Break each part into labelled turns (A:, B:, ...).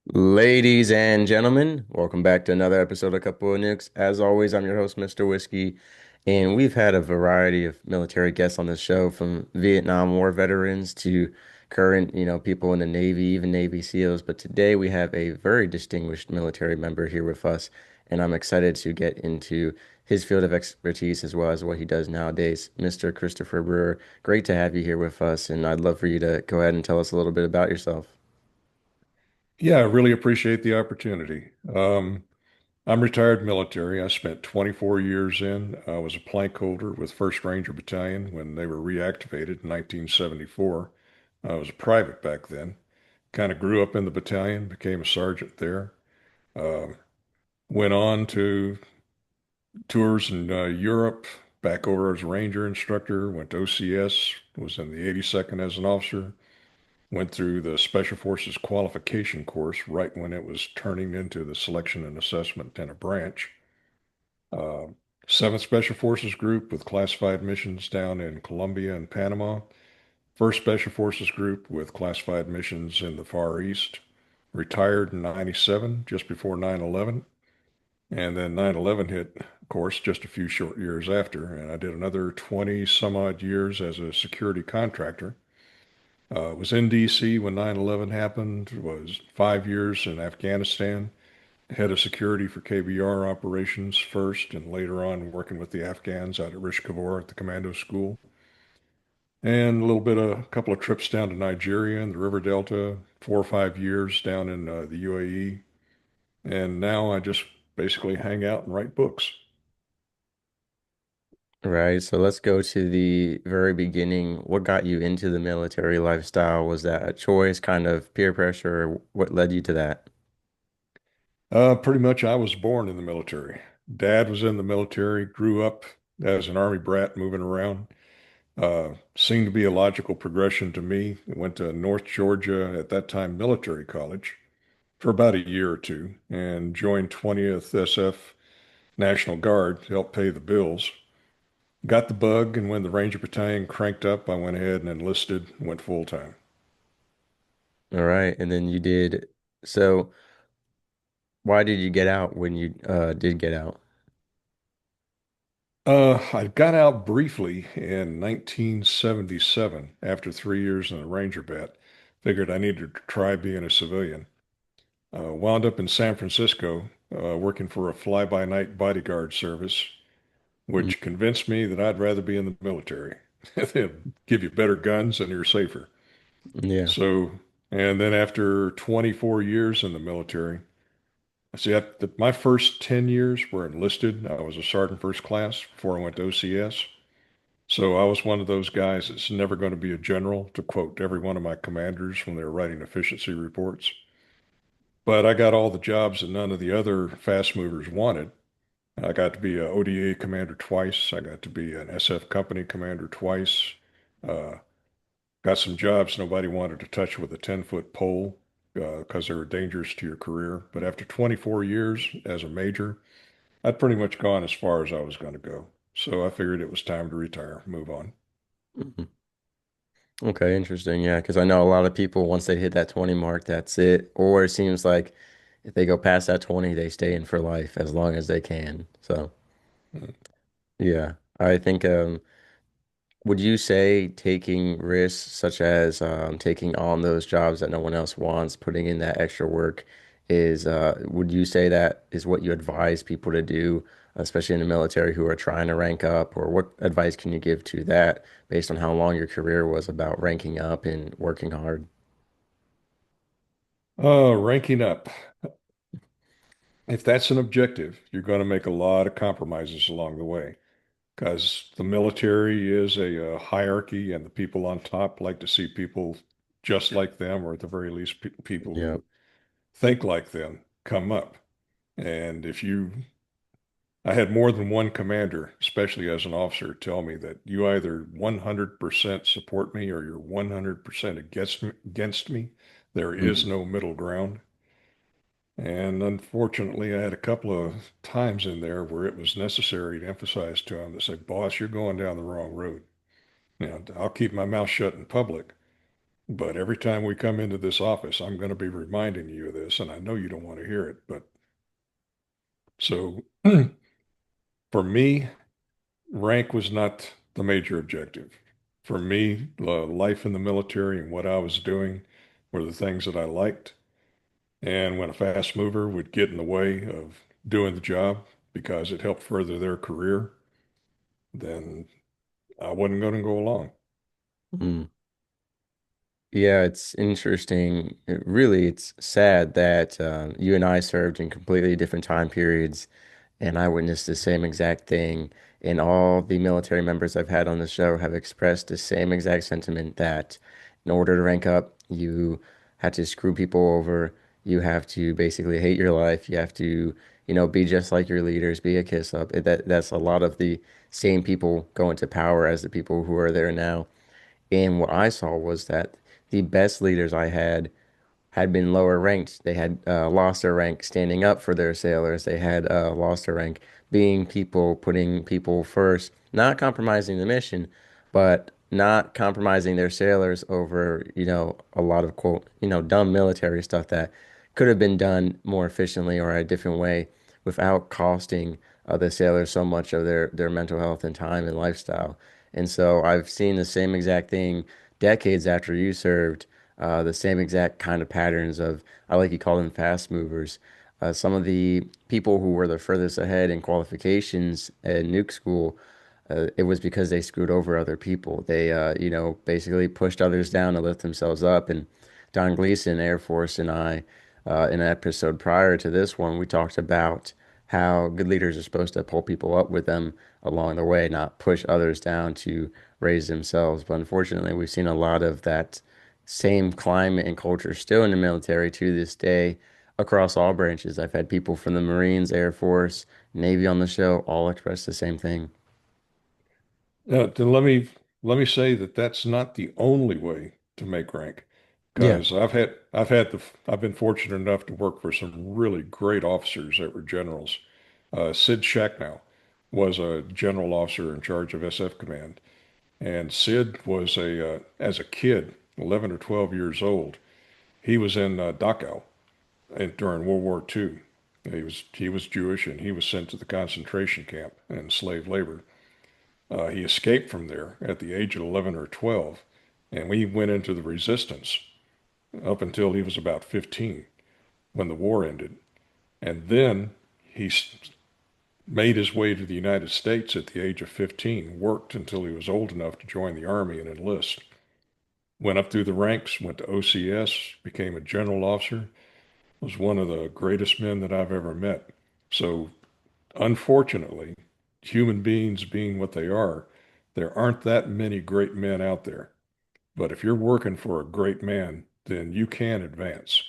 A: Ladies and gentlemen, welcome back to another episode of Couple of Nukes. As always, I'm your host, Mr. Whiskey, and we've had a variety of military guests on this show, from Vietnam War veterans to current, people in the Navy, even Navy SEALs. But today we have a very distinguished military member here with us, and I'm excited to get into his field of expertise as well as what he does nowadays. Mr. Christopher Brewer, great to have you here with us, and I'd love for you to go ahead and tell us a little bit about yourself.
B: Yeah, I really appreciate the opportunity. I'm retired military. I spent 24 years in. I was a plank holder with 1st Ranger Battalion when they were reactivated in 1974. I was a private back then. Kind of grew up in the battalion, became a sergeant there. Uh, Went on to tours in Europe, back over as a Ranger instructor, went to OCS, was in the 82nd as an officer. Went through the Special Forces qualification course right when it was turning into the selection and assessment in a branch. Uh, 7th Special Forces Group with classified missions down in Colombia and Panama. 1st Special Forces Group with classified missions in the Far East. Retired in 97, just before 9/11. And then 9/11 hit, of course, just a few short years after. And I did another 20 some odd years as a security contractor. Was in DC when 9/11 happened, was 5 years in Afghanistan, head of security for KBR operations first, and later on working with the Afghans out at Rishkavor at the commando school. And a little bit of a couple of trips down to Nigeria and the River Delta, 4 or 5 years down in the UAE. And now I just basically hang out and write books.
A: Right. So let's go to the very beginning. What got you into the military lifestyle? Was that a choice, kind of peer pressure, or what led you to that?
B: Pretty much I was born in the military. Dad was in the military, grew up as an Army brat moving around. Seemed to be a logical progression to me. I went to North Georgia at that time military college for about a year or two and joined 20th SF National Guard to help pay the bills. Got the bug, and when the Ranger Battalion cranked up, I went ahead and enlisted and went full time.
A: All right. And then you did. So why did you get out when you did get out?
B: I got out briefly in 1977 after 3 years in the Ranger Bat. Figured I needed to try being a civilian. Wound up in San Francisco working for a fly-by-night bodyguard service,
A: Mm,
B: which convinced me that I'd rather be in the military. They'll give you better guns and you're safer.
A: yeah.
B: So, and then after 24 years in the military, my first 10 years were enlisted. I was a sergeant first class before I went to OCS. So I was one of those guys that's never going to be a general, to quote every one of my commanders when they were writing efficiency reports. But I got all the jobs that none of the other fast movers wanted. I got to be a ODA commander twice. I got to be an SF company commander twice. Uh, got some jobs nobody wanted to touch with a 10-foot pole because they were dangerous to your career. But after 24 years as a major, I'd pretty much gone as far as I was going to go. So I figured it was time to retire, move on.
A: Mhm. Okay, interesting. Yeah, because I know a lot of people, once they hit that 20 mark, that's it. Or it seems like if they go past that 20, they stay in for life as long as they can. So, yeah, I think would you say taking risks such as taking on those jobs that no one else wants, putting in that extra work would you say that is what you advise people to do, especially in the military who are trying to rank up, or what advice can you give to that based on how long your career was about ranking up and working hard?
B: Ranking up. If that's an objective, you're going to make a lot of compromises along the way because the military is a hierarchy, and the people on top like to see people just like them, or at the very least, pe people
A: Yeah.
B: who think like them come up. And I had more than one commander, especially as an officer, tell me that you either 100% support me or you're 100% against me. There is
A: Mhm.
B: no middle ground. And unfortunately, I had a couple of times in there where it was necessary to emphasize to him to say, boss, you're going down the wrong road. I'll keep my mouth shut in public, But every time we come into this office, I'm going to be reminding you of this, and I know you don't want to hear it. But so for me, rank was not the major objective. For me, life in the military and what I was doing were the things that I liked. And when a fast mover would get in the way of doing the job because it helped further their career, then I wasn't going to go along.
A: Mm. Yeah, it's interesting. Really, it's sad that you and I served in completely different time periods, and I witnessed the same exact thing. And all the military members I've had on the show have expressed the same exact sentiment that in order to rank up, you have to screw people over. You have to basically hate your life. You have to, be just like your leaders, be a kiss up. That's a lot of the same people go into power as the people who are there now. And what I saw was that the best leaders I had been lower ranked. They had lost their rank standing up for their sailors. They had lost their rank being people, putting people first, not compromising the mission, but not compromising their sailors over, a lot of quote, dumb military stuff that could have been done more efficiently or a different way without costing the sailors so much of their mental health and time and lifestyle. And so I've seen the same exact thing decades after you served the same exact kind of patterns of, I like you call them fast movers. Some of the people who were the furthest ahead in qualifications at Nuke school, it was because they screwed over other people. They, basically pushed others down to lift themselves up. And Don Gleason, Air Force, and I, in an episode prior to this one, we talked about how good leaders are supposed to pull people up with them along the way, not push others down to raise themselves. But unfortunately, we've seen a lot of that same climate and culture still in the military to this day across all branches. I've had people from the Marines, Air Force, Navy on the show all express the same thing.
B: Then let me say that that's not the only way to make rank,
A: Yeah.
B: because I've been fortunate enough to work for some really great officers that were generals. Sid Shacknow was a general officer in charge of SF Command, and Sid was as a kid, 11 or 12 years old. He was in Dachau during World War II. He was Jewish and he was sent to the concentration camp and slave labor. He escaped from there at the age of 11 or 12, and we went into the resistance up until he was about 15 when the war ended. And then he made his way to the United States at the age of 15, worked until he was old enough to join the Army and enlist. Went up through the ranks, went to OCS, became a general officer, was one of the greatest men that I've ever met. So, unfortunately, human beings being what they are, there aren't that many great men out there. But if you're working for a great man, then you can advance.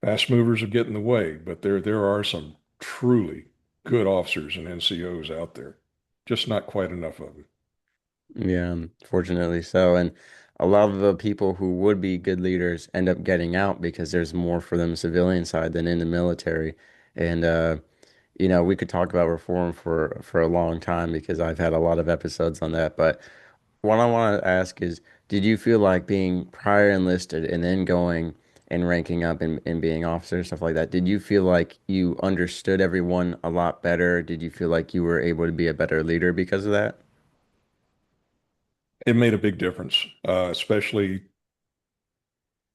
B: Fast movers will get in the way, but there are some truly good officers and NCOs out there. Just not quite enough of them.
A: Yeah, fortunately so. And a lot of the people who would be good leaders end up getting out because there's more for them civilian side than in the military. And we could talk about reform for a long time because I've had a lot of episodes on that. But what I want to ask is, did you feel like being prior enlisted and then going and ranking up and being officer, stuff like that, did you feel like you understood everyone a lot better? Did you feel like you were able to be a better leader because of that?
B: It made a big difference, especially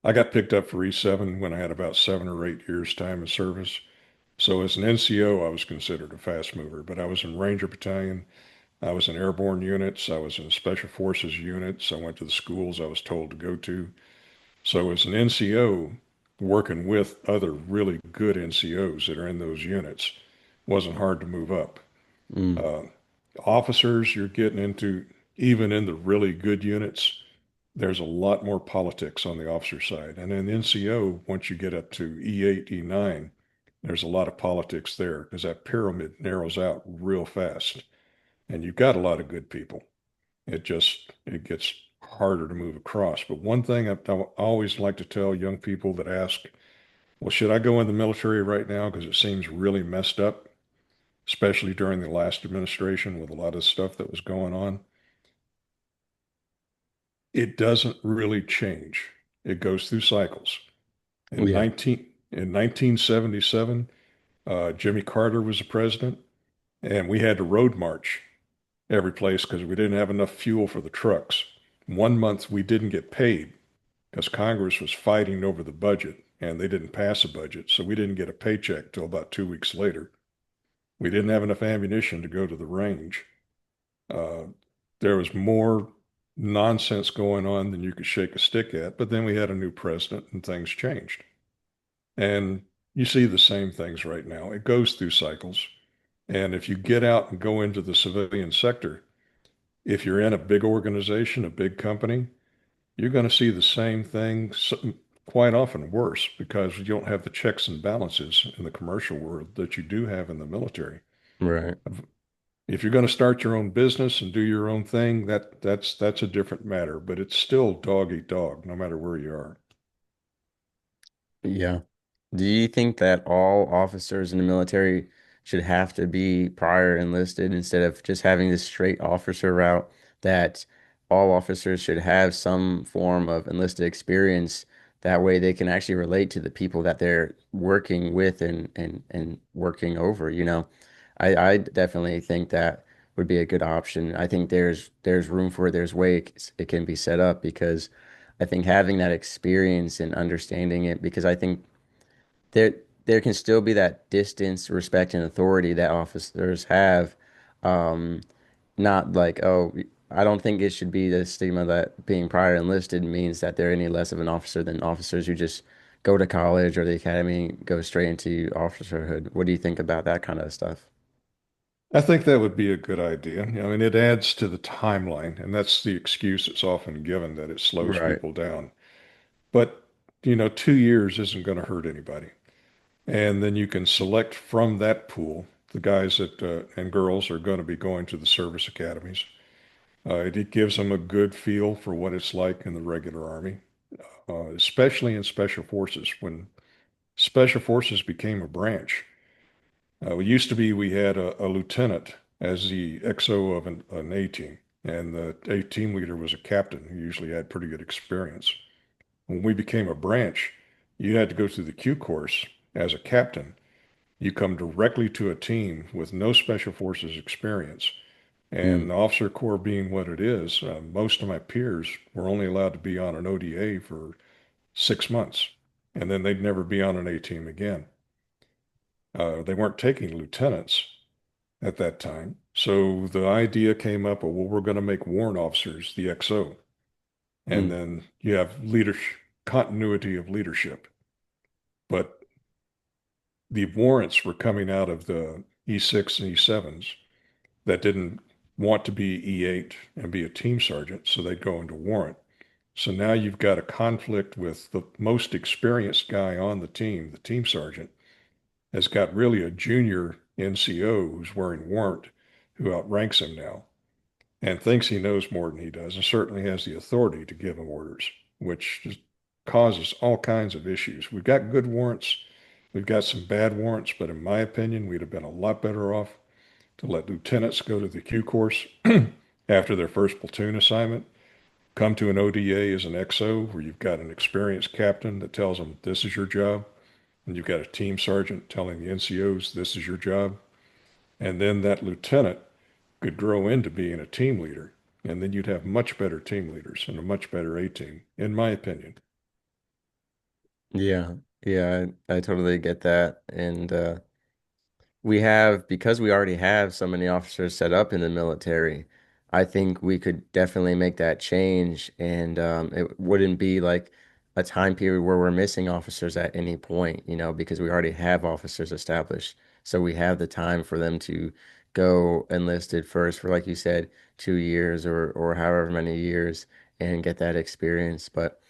B: I got picked up for E7 when I had about 7 or 8 years time of service. So as an NCO, I was considered a fast mover, but I was in Ranger Battalion. I was in Airborne units. I was in Special Forces units. I went to the schools I was told to go to. So as an NCO, working with other really good NCOs that are in those units wasn't hard to move up.
A: Mm,
B: Uh, Officers, you're getting into, even in the really good units, there's a lot more politics on the officer side. And in NCO, once you get up to E8, E9, there's a lot of politics there because that pyramid narrows out real fast. And you've got a lot of good people. It gets harder to move across. But one thing I always like to tell young people that ask, well, should I go in the military right now because it seems really messed up, especially during the last administration with a lot of stuff that was going on? it doesn't really change. It goes through cycles.
A: Yeah.
B: In 1977, Jimmy Carter was the president, and we had to road march every place because we didn't have enough fuel for the trucks. 1 month we didn't get paid because Congress was fighting over the budget and they didn't pass a budget, so we didn't get a paycheck till about 2 weeks later. We didn't have enough ammunition to go to the range. Uh, there was more nonsense going on than you could shake a stick at, but then we had a new president and things changed. And you see the same things right now. It goes through cycles. And if you get out and go into the civilian sector, if you're in a big organization, a big company, you're going to see the same thing, quite often worse, because you don't have the checks and balances in the commercial world that you do have in the military.
A: Right.
B: If you're going to start your own business and do your own thing, that's a different matter, but it's still dog eat dog, no matter where you are.
A: Yeah. Do you think that all officers in the military should have to be prior enlisted instead of just having this straight officer route, that all officers should have some form of enlisted experience? That way they can actually relate to the people that they're working with and working over, you know? I definitely think that would be a good option. I think there's room for it, there's way it can be set up because I think having that experience and understanding it, because I think there there can still be that distance, respect, and authority that officers have. Um, Not like, oh, I don't think it should be the stigma that being prior enlisted means that they're any less of an officer than officers who just go to college or the academy, go straight into officerhood. What do you think about that kind of stuff?
B: I think that would be a good idea. I mean, it adds to the timeline, and that's the excuse that's often given that it slows
A: Right.
B: people down. But, 2 years isn't going to hurt anybody. And then you can select from that pool the guys that and girls are going to be going to the service academies. It gives them a good feel for what it's like in the regular army, especially in special forces. When special forces became a branch, it used to be we had a lieutenant as the XO of an A team, and the A team leader was a captain who usually had pretty good experience. When we became a branch, you had to go through the Q course as a captain. You come directly to a team with no special forces experience. And
A: Mm,
B: the officer corps being what it is, most of my peers were only allowed to be on an ODA for 6 months, and then they'd never be on an A team again. They weren't taking lieutenants at that time. So the idea came up of, well, we're going to make warrant officers the XO. And
A: mm,
B: then you have leadership, continuity of leadership. But the warrants were coming out of the E6 and E7s that didn't want to be E8 and be a team sergeant, so they'd go into warrant. So now you've got a conflict with the most experienced guy on the team sergeant, has got really a junior NCO who's wearing warrant who outranks him now and thinks he knows more than he does and certainly has the authority to give him orders, which just causes all kinds of issues. We've got good warrants. We've got some bad warrants, but in my opinion, we'd have been a lot better off to let lieutenants go to the Q course after their first platoon assignment, come to an ODA as an XO where you've got an experienced captain that tells them this is your job, and you've got a team sergeant telling the NCOs this is your job, and then that lieutenant could grow into being a team leader, and then you'd have much better team leaders and a much better A team, in my opinion.
A: yeah. Yeah, I totally get that. And we have, because we already have so many officers set up in the military, I think we could definitely make that change. And it wouldn't be like a time period where we're missing officers at any point, you know, because we already have officers established. So we have the time for them to go enlisted first for, like you said, 2 years or however many years and get that experience. But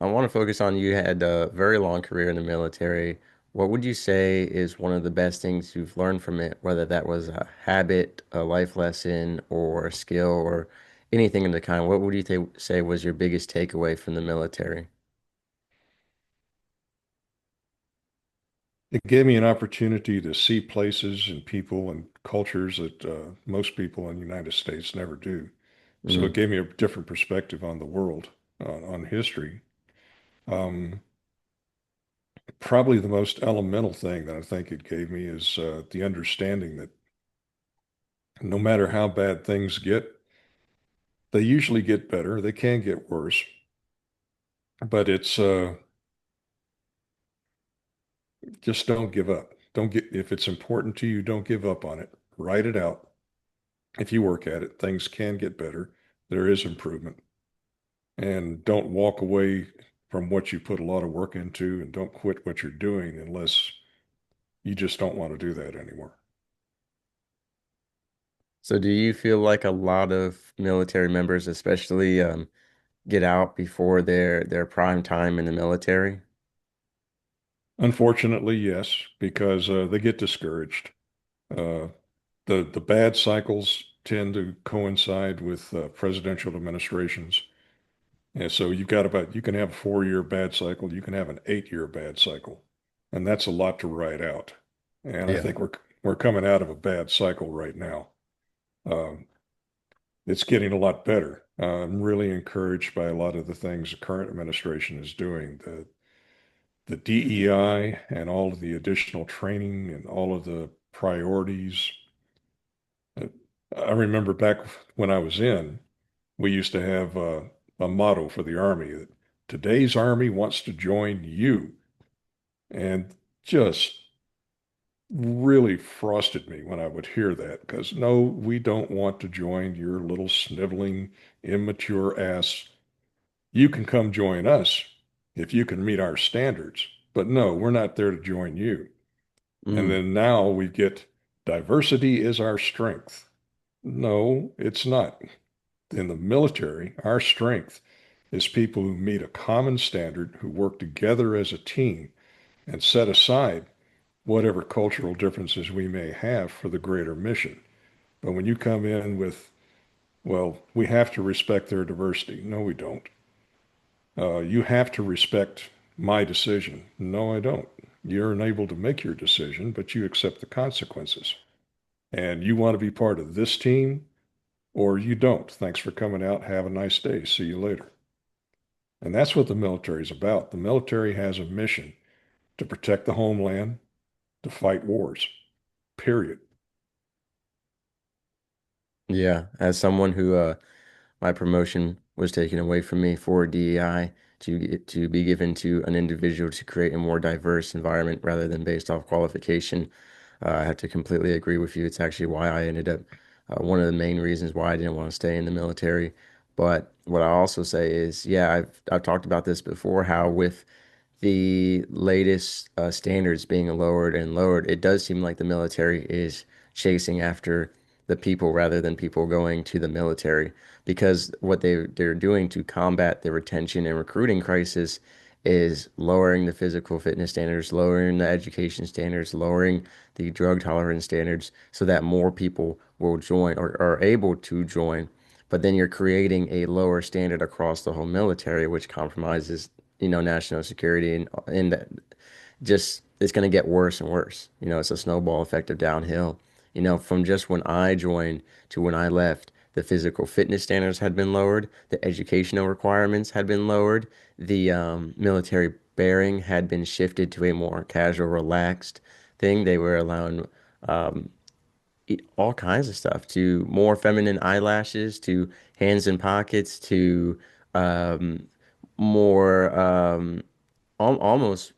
A: I want to focus on, you had a very long career in the military. What would you say is one of the best things you've learned from it, whether that was a habit, a life lesson, or a skill, or anything in the kind? What would you say was your biggest takeaway from the military?
B: It gave me an opportunity to see places and people and cultures that most people in the United States never do. So it
A: Mm.
B: gave me a different perspective on the world, on history. Um, Probably the most elemental thing that I think it gave me is the understanding that no matter how bad things get, they usually get better. They can get worse, but it's just don't give up. Don't get, if it's important to you, don't give up on it. Write it out. If you work at it, things can get better. There is improvement. And don't walk away from what you put a lot of work into, and don't quit what you're doing unless you just don't want to do that anymore.
A: So do you feel like a lot of military members, especially get out before their prime time in the military?
B: Unfortunately, yes, because they get discouraged. Uh, the bad cycles tend to coincide with presidential administrations. And so you can have a 4-year bad cycle, you can have an 8-year bad cycle, and that's a lot to ride out. And I
A: Yeah.
B: think we're coming out of a bad cycle right now. Um, it's getting a lot better. I'm really encouraged by a lot of the things the current administration is doing. The DEI and all of the additional training and all of the priorities. Uh, I remember back when I was in, we used to have a motto for the Army that today's Army wants to join you. And just really frosted me when I would hear that because no, we don't want to join your little sniveling, immature ass. You can come join us if you can meet our standards. But no, we're not there to join you. And
A: Mm.
B: then now we get diversity is our strength. No, it's not. In the military, our strength is people who meet a common standard, who work together as a team and set aside whatever cultural differences we may have for the greater mission. But when you come in with, well, we have to respect their diversity. No, we don't. You have to respect my decision. No, I don't. You're unable to make your decision, but you accept the consequences. And you want to be part of this team or you don't. Thanks for coming out. Have a nice day. See you later. And that's what the military is about. The military has a mission to protect the homeland, to fight wars, period.
A: Yeah. As someone who my promotion was taken away from me for DEI to be given to an individual to create a more diverse environment rather than based off qualification. I have to completely agree with you. It's actually why I ended up one of the main reasons why I didn't want to stay in the military. But what I also say is, yeah, I've talked about this before, how with the latest standards being lowered and lowered, it does seem like the military is chasing after the people rather than people going to the military because what they're doing to combat the retention and recruiting crisis is lowering the physical fitness standards, lowering the education standards, lowering the drug tolerance standards so that more people will join or are able to join. But then you're creating a lower standard across the whole military, which compromises, national security and that just it's going to get worse and worse. It's a snowball effect of downhill. From just when I joined to when I left, the physical fitness standards had been lowered, the educational requirements had been lowered, the military bearing had been shifted to a more casual, relaxed thing. They were allowing all kinds of stuff to more feminine eyelashes, to hands in pockets, to um, more almost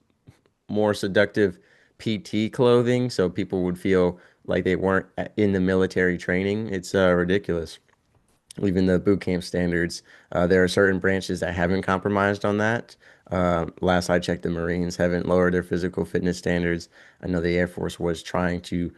A: more seductive PT clothing, so people would feel like they weren't in the military training. It's ridiculous. Even the boot camp standards, there are certain branches that haven't compromised on that. Last I checked, the Marines haven't lowered their physical fitness standards. I know the Air Force was trying to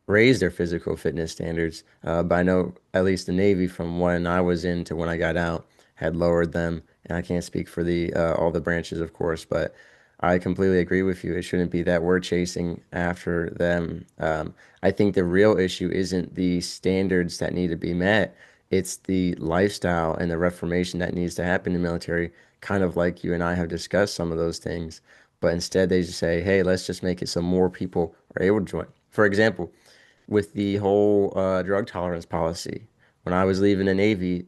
A: raise their physical fitness standards. But I know at least the Navy, from when I was in to when I got out, had lowered them. And I can't speak for the all the branches, of course, but I completely agree with you. It shouldn't be that we're chasing after them. I think the real issue isn't the standards that need to be met. It's the lifestyle and the reformation that needs to happen in the military, kind of like you and I have discussed some of those things. But instead, they just say, hey, let's just make it so more people are able to join. For example, with the whole drug tolerance policy. when I was leaving the Navy,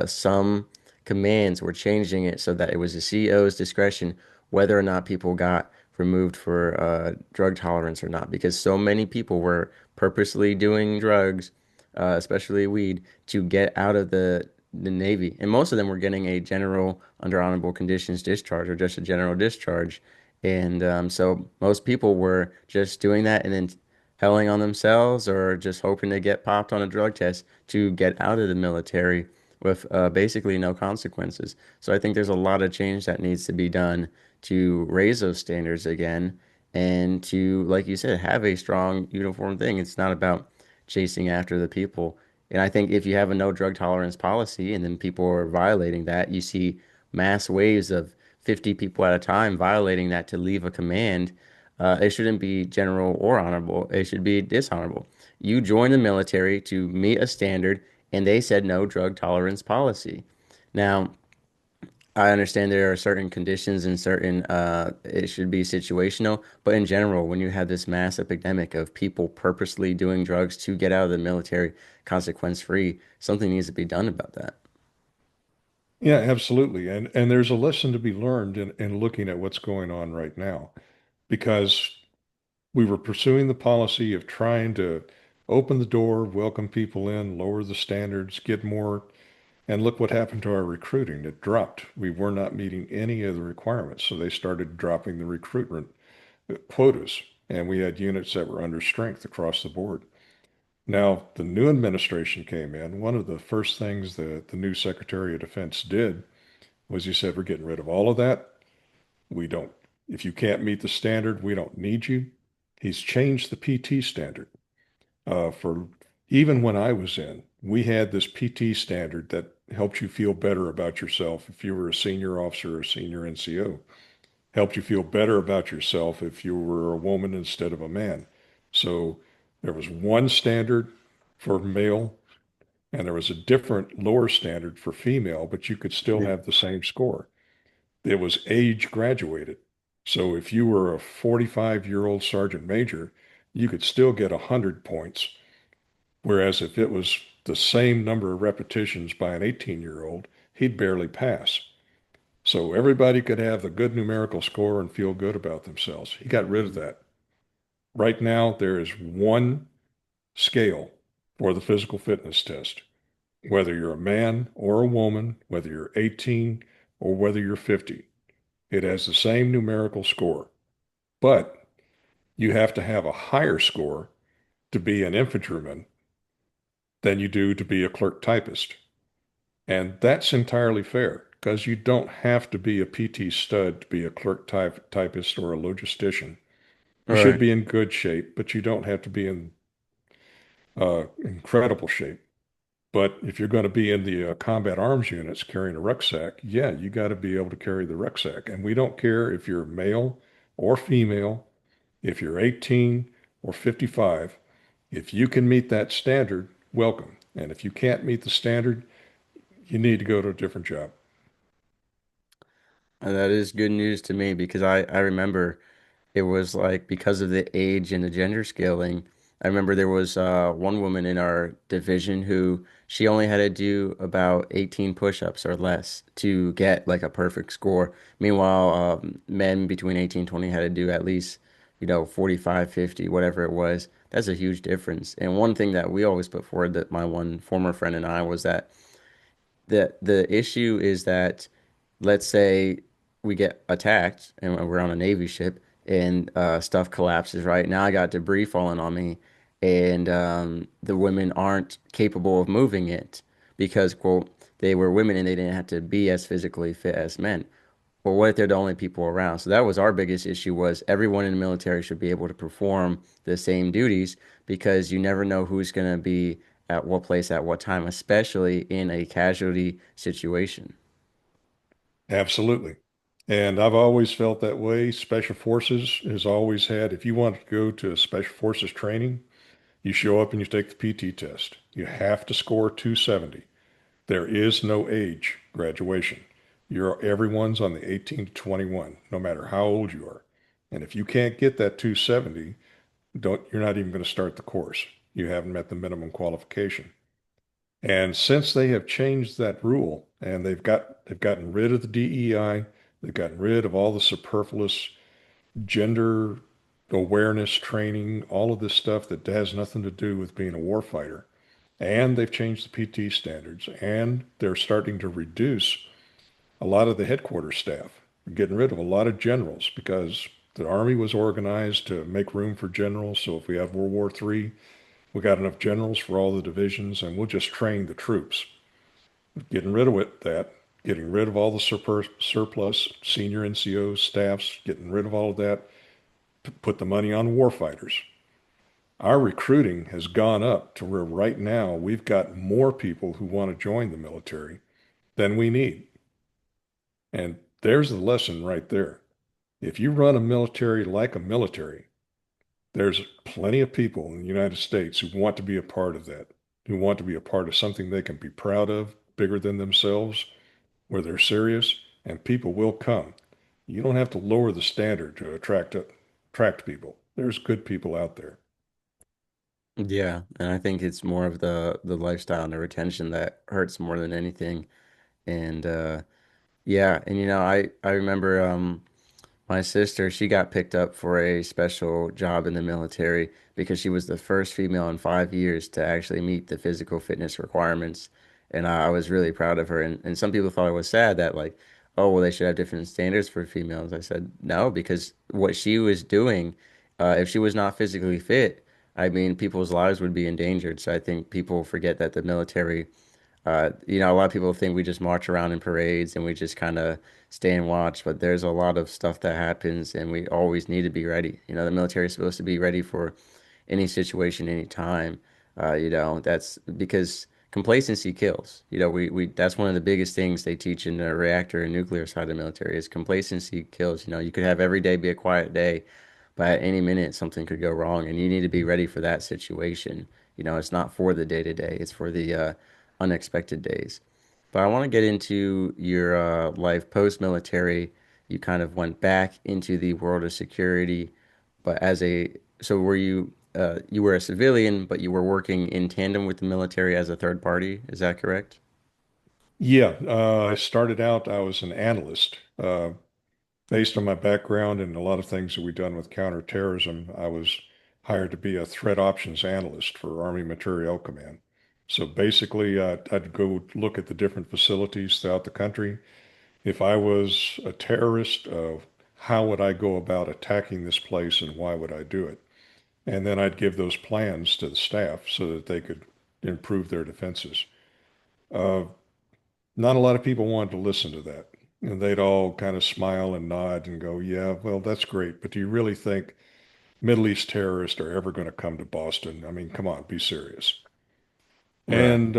A: some commands were changing it so that it was the CEO's discretion whether or not people got removed for drug tolerance or not, because so many people were purposely doing drugs, especially weed, to get out of the Navy, and most of them were getting a general under honorable conditions discharge or just a general discharge. And so most people were just doing that and then helling on themselves or just hoping to get popped on a drug test to get out of the military with basically no consequences. So I think there's a lot of change that needs to be done to raise those standards again and to, like you said, have a strong uniform thing. It's not about chasing after the people. And I think if you have a no drug tolerance policy and then people are violating that, you see mass waves of 50 people at a time violating that to leave a command. It shouldn't be general or honorable. It should be dishonorable. You joined the military to meet a standard, and they said no drug tolerance policy. Now, I understand there are certain conditions and certain, it should be situational, but in general, when you have this mass epidemic of people purposely doing drugs to get out of the military consequence free, something needs to be done about that.
B: Yeah, absolutely. And there's a lesson to be learned in looking at what's going on right now because we were pursuing the policy of trying to open the door, welcome people in, lower the standards, get more, and look what happened to our recruiting. It dropped. We were not meeting any of the requirements, so they started dropping the recruitment quotas, and we had units that were under strength across the board. Now, the new administration came in. One of the first things the new Secretary of Defense did was he said, we're getting rid of all of that. We don't, if you can't meet the standard, we don't need you. He's changed the PT standard. For even when I was in, we had this PT standard that helped you feel better about yourself if you were a senior officer or a senior NCO, helped you feel better about yourself if you were a woman instead of a man. So there was one standard for male and there was a different lower standard for female, but you could still
A: Mhm.
B: have the same score. It was age graduated. So if you were a 45-year-old sergeant major, you could still get 100 points. Whereas if it was the same number of repetitions by an 18-year-old, he'd barely pass. So everybody could have the good numerical score and feel good about themselves. He got rid of that. Right now, there is one scale for the physical fitness test. Whether you're a man or a woman, whether you're 18 or whether you're 50, it has the same numerical score. But you have to have a higher score to be an infantryman than you do to be a clerk typist. And that's entirely fair because you don't have to be a PT stud to be a typist or a logistician. You
A: All
B: should
A: right.
B: be in good shape, but you don't have to be in incredible shape. But if you're going to be in the combat arms units carrying a rucksack, yeah, you got to be able to carry the rucksack. And we don't care if you're male or female, if you're 18 or 55, if you can meet that standard, welcome. And if you can't meet the standard, you need to go to a different job.
A: And that is good news to me because I remember it was like because of the age and the gender scaling. I remember there was one woman in our division who she only had to do about 18 push-ups or less to get like a perfect score. Meanwhile, men between 18 and 20 had to do at least, 45, 50, whatever it was. That's a huge difference. And one thing that we always put forward that my one former friend and I was that the issue is that let's say we get attacked and we're on a Navy ship and stuff collapses, right? Now I got debris falling on me and the women aren't capable of moving it because, quote, they were women and they didn't have to be as physically fit as men. Well, what if they're the only people around? So that was our biggest issue was everyone in the military should be able to perform the same duties because you never know who's going to be at what place at what time, especially in a casualty situation.
B: Absolutely. And I've always felt that way. Special Forces has always had, if you want to go to a Special Forces training, you show up and you take the PT test. You have to score 270. There is no age graduation. Everyone's on the 18 to 21, no matter how old you are. And if you can't get that 270, you're not even going to start the course. You haven't met the minimum qualification. And since they have changed that rule and they've gotten rid of the DEI, they've gotten rid of all the superfluous gender awareness training, all of this stuff that has nothing to do with being a warfighter. And they've changed the PT standards, and they're starting to reduce a lot of the headquarters staff, getting rid of a lot of generals because the Army was organized to make room for generals. So if we have World War III, we got enough generals for all the divisions, and we'll just train the troops. Getting rid of that, getting rid of all the surplus senior NCOs, staffs, getting rid of all of that, put the money on warfighters. Our recruiting has gone up to where right now we've got more people who want to join the military than we need. And there's the lesson right there. If you run a military like a military, there's plenty of people in the United States who want to be a part of that, who want to be a part of something they can be proud of, bigger than themselves, where they're serious, and people will come. You don't have to lower the standard to attract people. There's good people out there.
A: Yeah, and I think it's more of the lifestyle and the retention that hurts more than anything. And yeah, and I remember my sister, she got picked up for a special job in the military because she was the first female in 5 years to actually meet the physical fitness requirements. And I was really proud of her. And some people thought it was sad that, like, oh, well, they should have different standards for females. I said, no, because what she was doing, if she was not physically fit, I mean, people's lives would be endangered. So I think people forget that the military a lot of people think we just march around in parades and we just kind of stay and watch, but there's a lot of stuff that happens and we always need to be ready. The military is supposed to be ready for any situation, any time. That's because complacency kills. We that's one of the biggest things they teach in the reactor and nuclear side of the military is complacency kills. You could have every day be a quiet day, but at any minute something could go wrong and you need to be ready for that situation. It's not for the day to day, it's for the unexpected days. But I want to get into your life post-military. You kind of went back into the world of security, but so you were a civilian, but you were working in tandem with the military as a third party. Is that correct?
B: Yeah, I started out, I was an analyst. Based on my background and a lot of things that we've done with counterterrorism, I was hired to be a threat options analyst for Army Materiel Command. So basically, I'd go look at the different facilities throughout the country. If I was a terrorist, how would I go about attacking this place and why would I do it? And then I'd give those plans to the staff so that they could improve their defenses. Uh, Not a lot of people wanted to listen to that. And they'd all kind of smile and nod and go, yeah, well, that's great. But do you really think Middle East terrorists are ever going to come to Boston? I mean, come on, be serious.
A: Right.
B: And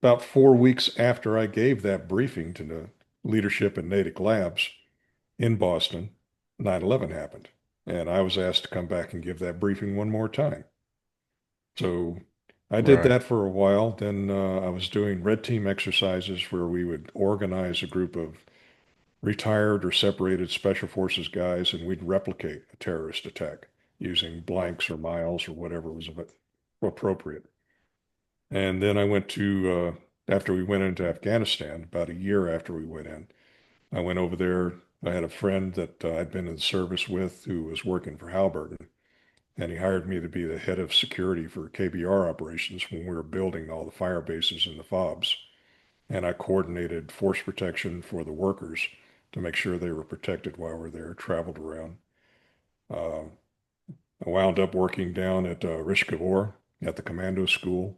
B: about 4 weeks after I gave that briefing to the leadership in Natick Labs in Boston, 9/11 happened. And I was asked to come back and give that briefing one more time. So I did
A: Right.
B: that for a while. Then I was doing red team exercises where we would organize a group of retired or separated special forces guys, and we'd replicate a terrorist attack using blanks or miles or whatever was appropriate. And then I went to, after we went into Afghanistan, about a year after we went in, I went over there. I had a friend that I'd been in the service with who was working for Halliburton, and he hired me to be the head of security for KBR operations when we were building all the fire bases and the FOBs. And I coordinated force protection for the workers to make sure they were protected while we were there, traveled around. Uh, I wound up working down at Rishkavor at the commando school,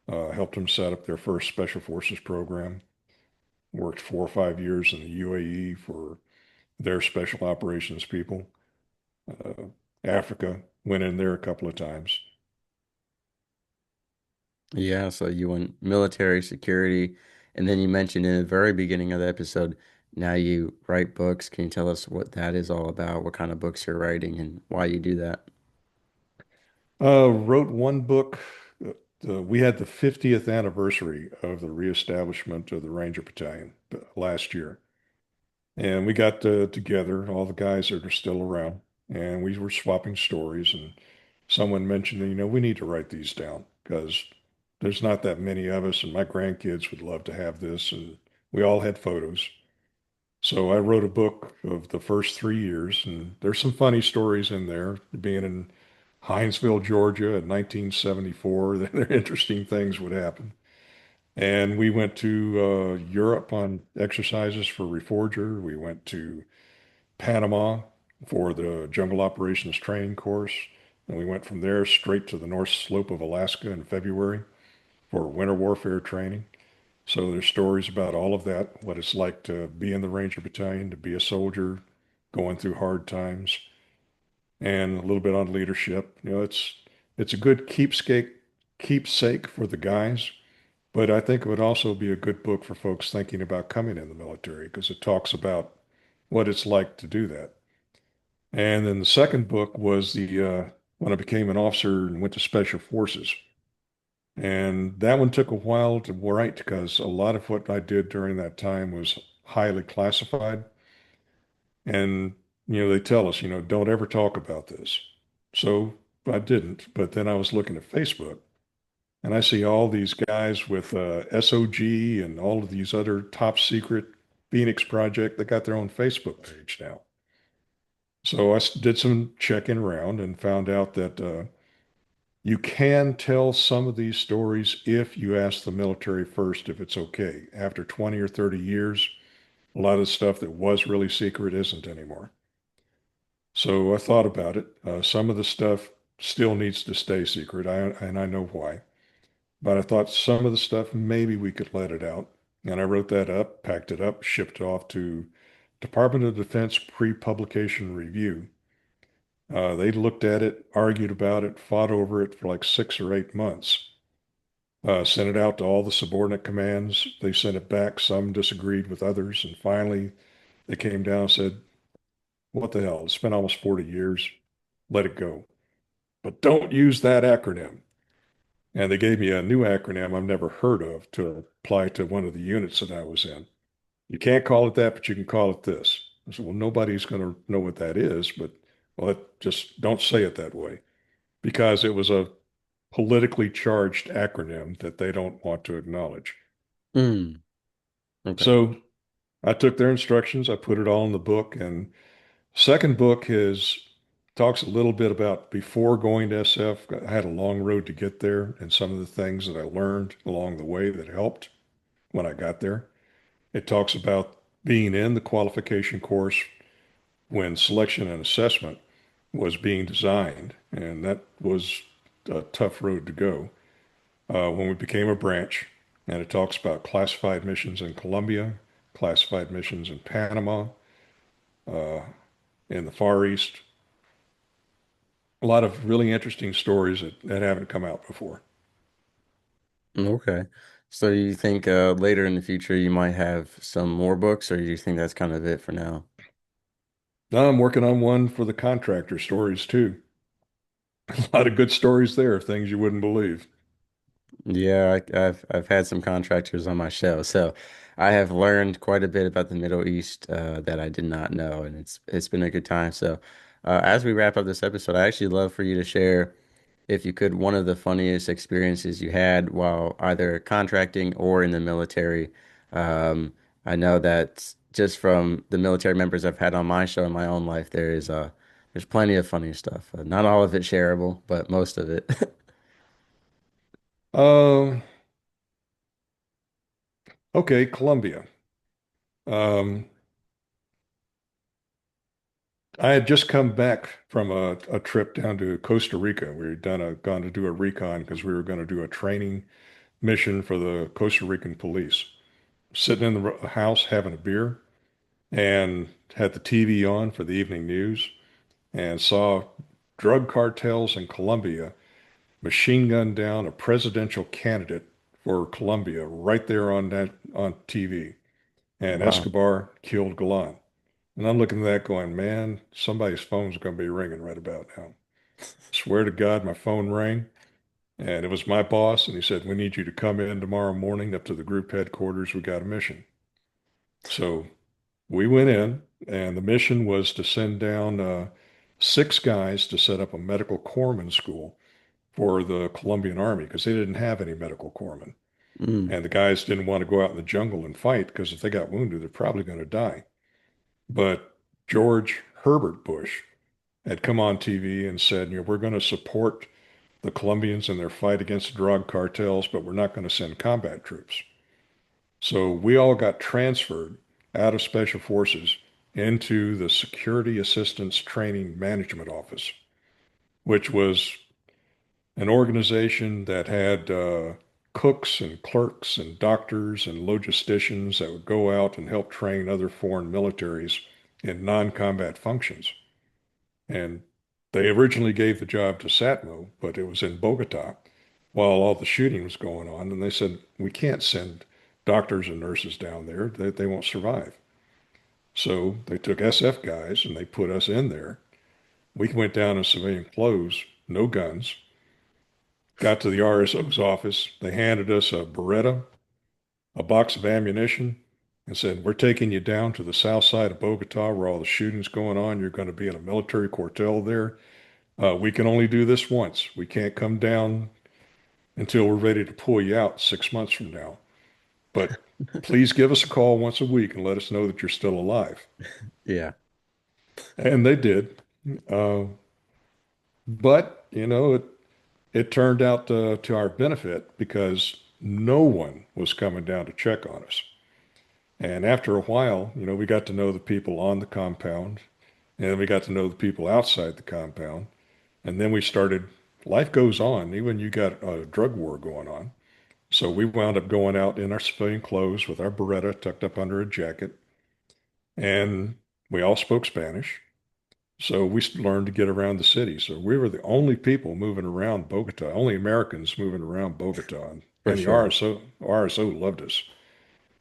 B: helped them set up their first special forces program, worked 4 or 5 years in the UAE for their special operations people. Uh, Africa, went in there a couple of times.
A: Yeah, so you went military security, and then you mentioned in the very beginning of the episode, now you write books. Can you tell us what that is all about? What kind of books you're writing and why you do that?
B: Wrote one book. We had the 50th anniversary of the reestablishment of the Ranger Battalion last year. And we got together, all the guys that are still around, and we were swapping stories. And someone mentioned, we need to write these down because there's not that many of us, and my grandkids would love to have this, and we all had photos. So I wrote a book of the first 3 years, and there's some funny stories in there. Being in Hinesville, Georgia in 1974, there interesting things would happen. And we went to Europe on exercises for Reforger. We went to Panama for the Jungle Operations Training course. And we went from there straight to the North Slope of Alaska in February for winter warfare training. So there's stories about all of that, what it's like to be in the Ranger Battalion, to be a soldier, going through hard times, and a little bit on leadership. It's a good keepsake for the guys, but I think it would also be a good book for folks thinking about coming in the military because it talks about what it's like to do that. And then the second book was the when I became an officer and went to Special Forces. And that one took a while to write because a lot of what I did during that time was highly classified. And, they tell us, don't ever talk about this. So I didn't. But then I was looking at Facebook and I see all these guys with SOG and all of these other top secret Phoenix Project that got their own Facebook page now. So did some checking around and found out that you can tell some of these stories if you ask the military first if it's okay. After 20 or 30 years, a lot of the stuff that was really secret isn't anymore. So I thought about it. Some of the stuff still needs to stay secret, and I know why. But I thought some of the stuff maybe we could let it out. And I wrote that up, packed it up, shipped it off to Department of Defense pre-publication review. They looked at it, argued about it, fought over it for like 6 or 8 months. Sent it out to all the subordinate commands. They sent it back. Some disagreed with others. And finally, they came down and said, what the hell? It's been almost 40 years. Let it go. But don't use that acronym. And they gave me a new acronym I've never heard of to apply to one of the units that I was in. You can't call it that, but you can call it this. I said, well, nobody's going to know what that is, but well, just don't say it that way because it was a politically charged acronym that they don't want to acknowledge.
A: Mm, okay.
B: So I took their instructions, I put it all in the book, and second book is talks a little bit about before going to SF. I had a long road to get there and some of the things that I learned along the way that helped when I got there. It talks about being in the qualification course when selection and assessment was being designed, and that was a tough road to go. When we became a branch, and it talks about classified missions in Colombia, classified missions in Panama, uh, in the Far East. A lot of really interesting stories that haven't come out before.
A: Okay. So you think later in the future you might have some more books, or do you think that's kind of it for now?
B: Now I'm working on one for the contractor stories too. A lot of good stories there, things you wouldn't believe.
A: Yeah, I've had some contractors on my show, so I have learned quite a bit about the Middle East that I did not know, and it's been a good time. So, as we wrap up this episode, I actually love for you to share, if you could, one of the funniest experiences you had while either contracting or in the military. Um, I know that just from the military members I've had on my show in my own life, there's plenty of funny stuff. Not all of it shareable, but most of it.
B: Um, okay, Colombia. Um, I had just come back from a trip down to Costa Rica. We had gone to do a recon because we were going to do a training mission for the Costa Rican police. Sitting in the house having a beer and had the TV on for the evening news and saw drug cartels in Colombia machine gun down a presidential candidate for Colombia right there on TV. And
A: Wow.
B: Escobar killed Galan. And I'm looking at that going, man, somebody's phone's going to be ringing right about now. Swear to God, my phone rang and it was my boss. And he said, we need you to come in tomorrow morning up to the group headquarters. We got a mission. So we went in, and the mission was to send down 6 guys to set up a medical corpsman school for the Colombian army because they didn't have any medical corpsmen.
A: Mm.
B: And the guys didn't want to go out in the jungle and fight because if they got wounded, they're probably going to die. But George Herbert Bush had come on TV and said, you know, we're going to support the Colombians in their fight against the drug cartels, but we're not going to send combat troops. So we all got transferred out of Special Forces into the Security Assistance Training Management Office, which was an organization that had cooks and clerks and doctors and logisticians that would go out and help train other foreign militaries in non-combat functions. And they originally gave the job to Satmo, but it was in Bogota while all the shooting was going on. And they said, we can't send doctors and nurses down there. They won't survive. So they took SF guys and they put us in there. We went down in civilian clothes, no guns, got to the RSO's office. They handed us a Beretta, a box of ammunition, and said, we're taking you down to the south side of Bogota where all the shooting's going on. You're going to be in a military quartel there. We can only do this once. We can't come down until we're ready to pull you out 6 months from now. But please give us a call once a week and let us know that you're still alive.
A: Yeah.
B: And they did. Uh, but, you know, it turned out to our benefit because no one was coming down to check on us. And after a while, you know, we got to know the people on the compound, and then we got to know the people outside the compound. And then we started, life goes on, even you got a drug war going on. So we wound up going out in our civilian clothes with our Beretta tucked up under a jacket, and we all spoke Spanish. So we learned to get around the city. So we were the only people moving around Bogota, only Americans moving around Bogota.
A: For
B: And the
A: sure.
B: RSO loved us.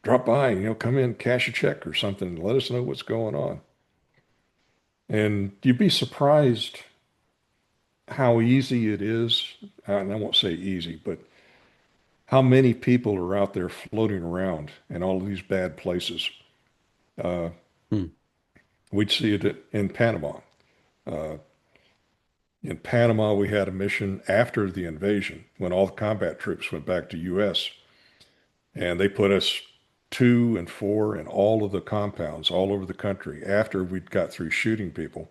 B: Drop by, you know, come in, cash a check or something, and let us know what's going on. And you'd be surprised how easy it is. And I won't say easy, but how many people are out there floating around in all of these bad places. Uh,
A: Hmm.
B: we'd see it in Panama. Uh, in Panama, we had a mission after the invasion when all the combat troops went back to U.S. and they put us 2 and 4 in all of the compounds all over the country after we'd got through shooting people,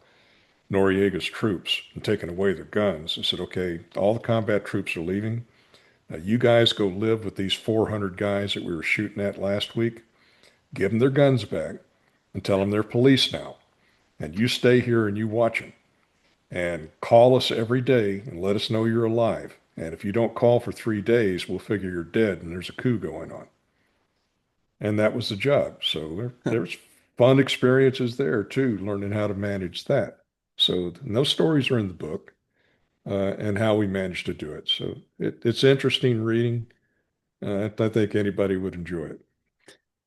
B: Noriega's troops, and taking away their guns. And said, okay, all the combat troops are leaving. Now you guys go live with these 400 guys that we were shooting at last week. Give them their guns back and tell them they're police now. And you stay here and you watch them. And call us every day and let us know you're alive. And if you don't call for 3 days, we'll figure you're dead and there's a coup going on. And that was the job. So there's fun experiences there too, learning how to manage that. So those stories are in the book and how we managed to do it. So it's interesting reading. I think anybody would enjoy it.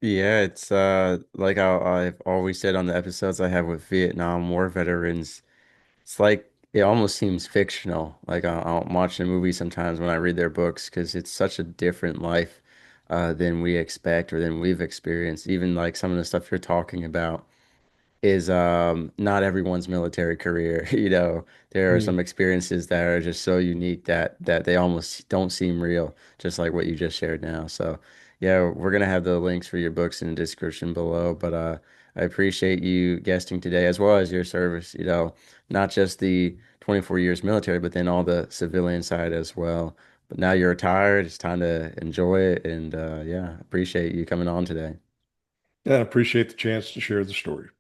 A: Yeah, it's like I've always said on the episodes I have with Vietnam War veterans, it's like it almost seems fictional. Like I'm watching a movie sometimes when I read their books because it's such a different life than we expect or than we've experienced. Even like some of the stuff you're talking about is not everyone's military career. You know, there are some
B: Mm.
A: experiences that are just so unique that they almost don't seem real, just like what you just shared now. So, yeah, we're gonna have the links for your books in the description below. But I appreciate you guesting today as well as your service, you know, not just the 24 years military, but then all the civilian side as well. But now you're retired, it's time to enjoy it and yeah, appreciate you coming on today.
B: Yeah, I appreciate the chance to share the story.